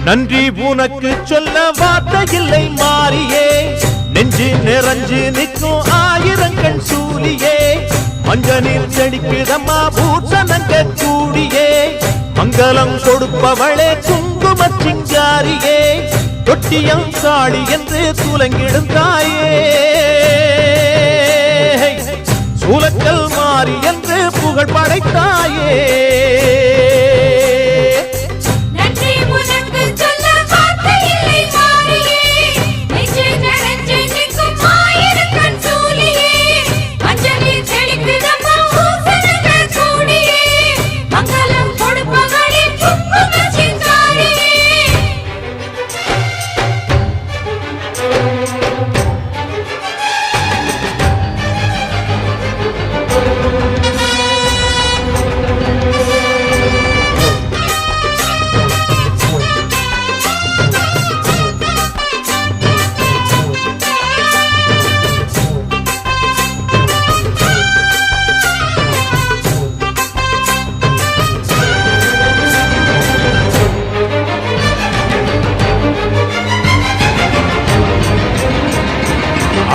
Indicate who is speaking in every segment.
Speaker 1: நன்றி உனக்கு சொல்ல வார்த்தை இல்லை மாறியே, நெஞ்சு நிறைஞ்சு நிற்கும் ஆயிரங்கள் சூலியே, மஞ்சனில் செடிக்குதம்மா பூசணங்க கூடியே, மங்களம் கொடுப்பவளே குங்கும சிங்காரியே, தொட்டியம் காளி என்று துலங்கிடும் தாயே, சூலக்கல் மாறி என்று புகழ் படைத்தாயே.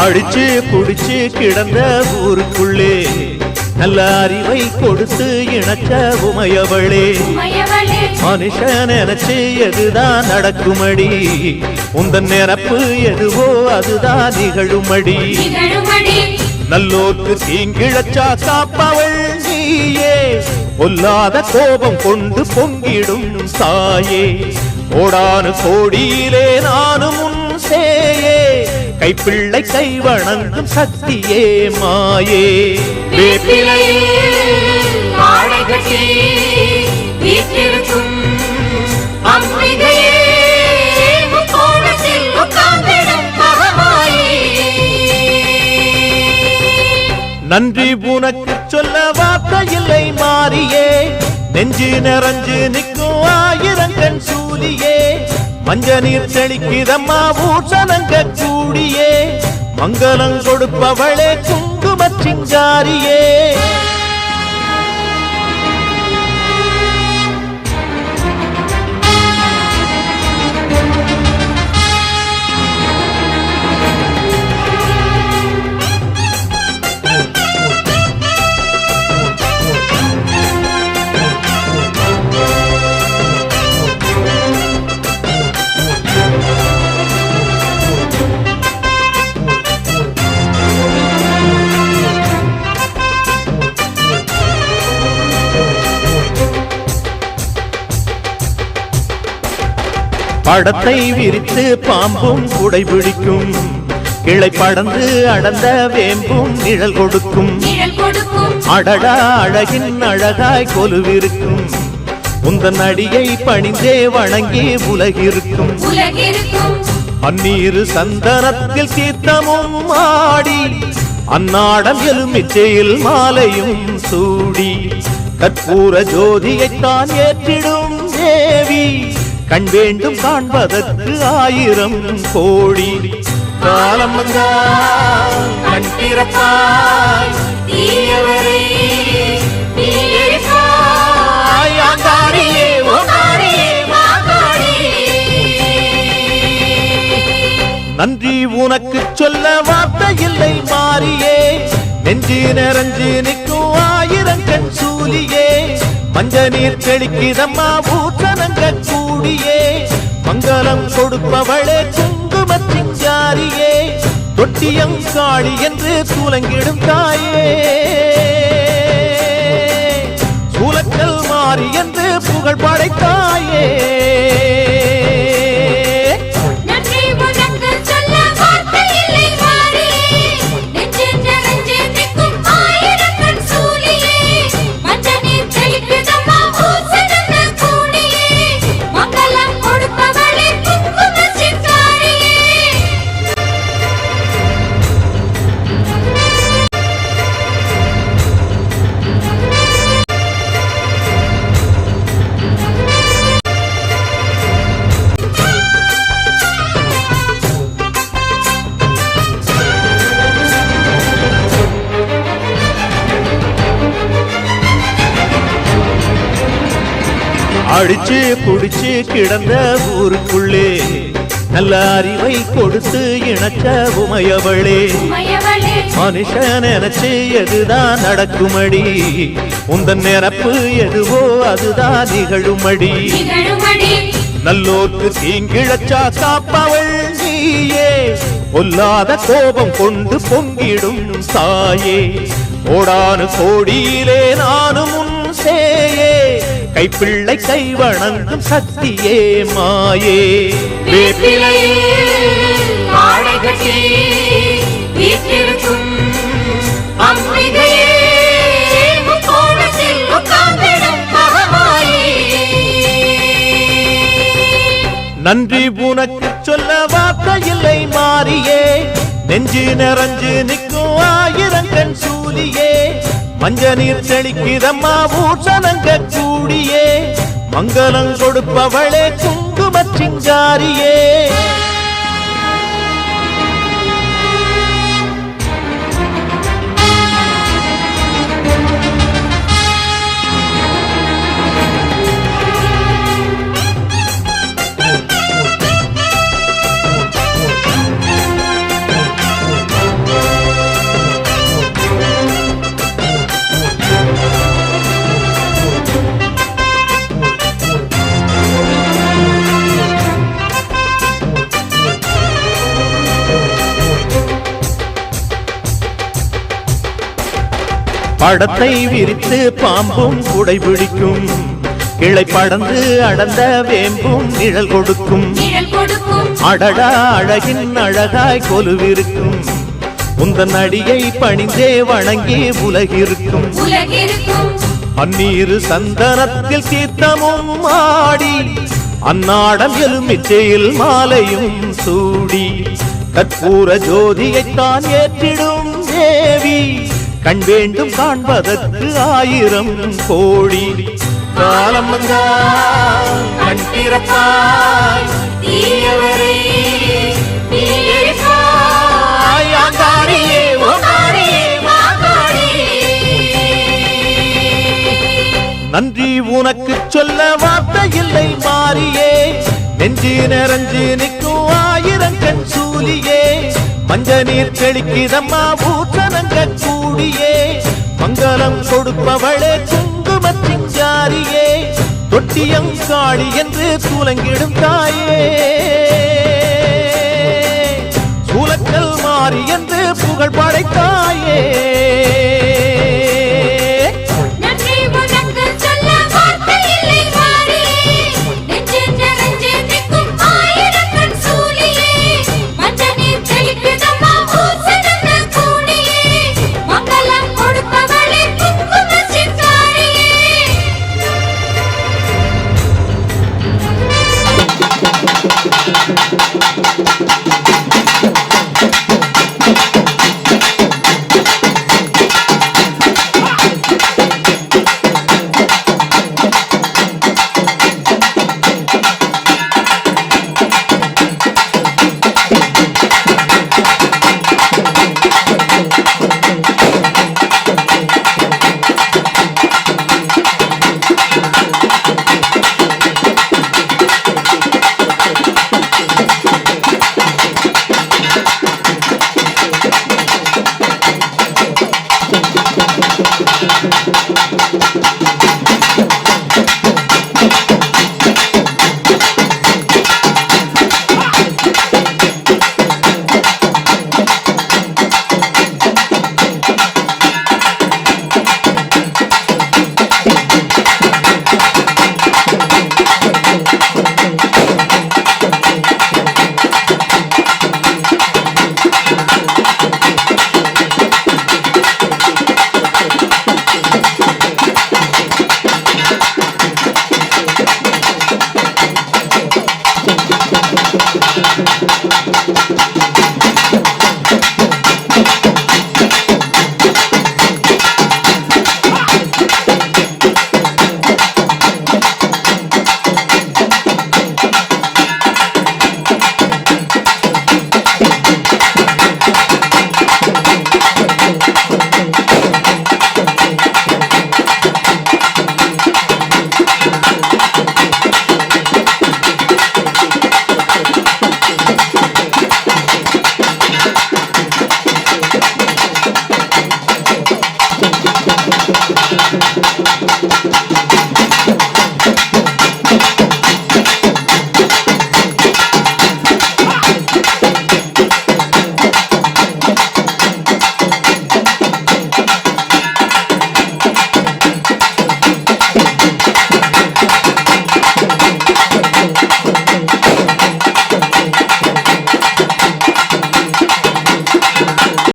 Speaker 1: அடிச்சு குடிச்சு கிடந்த ஊருக்குள்ளே நல்ல அறிவை கொடுத்து இணைச்ச உமையவளே, மனுஷன் நினைச்சு எதுதான் நடக்குமடி, உந்தன் நிரப்பு எதுவோ அதுதான் நிகழுமடி, நல்லோர்க்கு தீங்கிழச்சா காப்பவள் நீயே, பொல்லாத கோபம் கொண்டு பொங்கிடும் தாயே, கோடானு கோடியிலே நானும் உன் சேயே, கைப்பிள்ளை கை வணங்கும் சக்தியே மாயே, நன்றி உனக்கு சொல்ல வார்த்தை இல்லை மாறியே, நெஞ்சு நிறைஞ்சு நிற்கும் ஆயிரங்கண் சூலியே, மஞ்ச நீர் செழிக்குதம்மா பூசணங்க கூடியே, மங்களம் கொடுப்பவளே குங்கும சிங்காரியே. படத்தை விரித்து பாம்பும் குடை பிடிக்கும், கிளை படந்து அடர்ந்த வேம்பும் நிழல் கொடுக்கும், அடடா அழகின் அழகாய் கொலுவிருக்கும், உந்தன் அடியை பணிந்தே வணங்கி உலகிருக்கும், அந்நீரு சந்தனத்தில் தீர்த்தமும் ஆடி, அந்நாடம் எலுமிச்சையில் மாலையும் சூடி, கற்பூர ஜோதியைத்தான் ஏற்றிடும் தேவி, கண் வேண்டும் காண்பதற்கு ஆயிரம் கோடி, காலம் வந்தால் கண் திறப்பாய் தீயவரே நீ இருப்பாய், ஆங்காரியே ஓங்காரியே மாங்காரியே. நன்றி உனக்கு சொல்ல வார்த்தை இல்லை மாறியே, நெஞ்சு நிறைஞ்சு நிற்கும் ஆயிரங்கண் சூலியே, மஞ்ச நீர் செழிக்குதம்மா பூசணங்க கூடியே, மங்களம் கொடுப்பவளே குங்கும சிங்காரியே, தொட்டியம் காளி என்று துலங்கிடும் தாயே, சூலக்கல் மாறி என்று புகழ் படைத்தாயே. அடிச்சு புடிச்சு கிடந்த ஊருக்குள்ளே நல்ல அறிவை கொடுத்து இணைச்ச உமையவளே. மனுஷன் நினைச்சு எதுதான் நடக்குமடி, உந்தன் நிரப்பு எதுவோ அதுதான் நிகழுமடி. நல்லோர்க்கு தீங்கிழச்சா காப்பவள் நீயே, பொல்லாத கோபம் கொண்டு பொங்கிடும் தாயே. கோடானு கோடியிலே நானும் உன் சேயே, கைப்பிள்ளை கை வணங்கும் சக்தியே மாயே. நன்றி உனக்கு சொல்ல வார்த்தை இல்லை மாறியே, நெஞ்சு நிறைஞ்சு நிற்கும் ஆயிரங்கண் சூலியே. மஞ்ச நீர் தெளிக்கிறம்மா ஊசனங்க கூடியே, மங்களம் கொடுப்பவளே குங்கும சிங்காரியே. படத்தை விரித்து பாம்பும் குடை பிடிக்கும், கிளை படந்து அடர்ந்த வேம்பும் நிழல் கொடுக்கும். அடடா அழகின் அழகாய் கொலுவிருக்கும், உந்தன் அடியை பணிந்தே வணங்கி உலகிருக்கும். பன்னீரு சந்தனத்தில் தீர்த்தமும் ஆடி, அந்நாடம் எலுமிச்சையில் மாலையும் சூடி, கற்பூர ஜோதியைத்தான் ஏற்றிடும் தேவி. கண் வேண்டும் காண்பதற்கு ஆயிரம் கோடி. காலம் வந்தால் கண் திறப்பாய் தீயவரே, நன்றி உனக்கு சொல்ல வார்த்தை இல்லை மாறியே, நெஞ்சு நிறைஞ்சு நிற்கும் ஆயிரங்கண் சூலியே. மஞ்ச நீர் தெளிக்கிறம்மா ஊற்றனங்க கூடியே, மங்களம் கொடுப்பவளே குங்கும சிங்காரியே. தொட்டியம் காளி என்று சூலங்கிடும் தாயே, சூலக்கல் மாறி என்று புகழ் படைத்தாயே.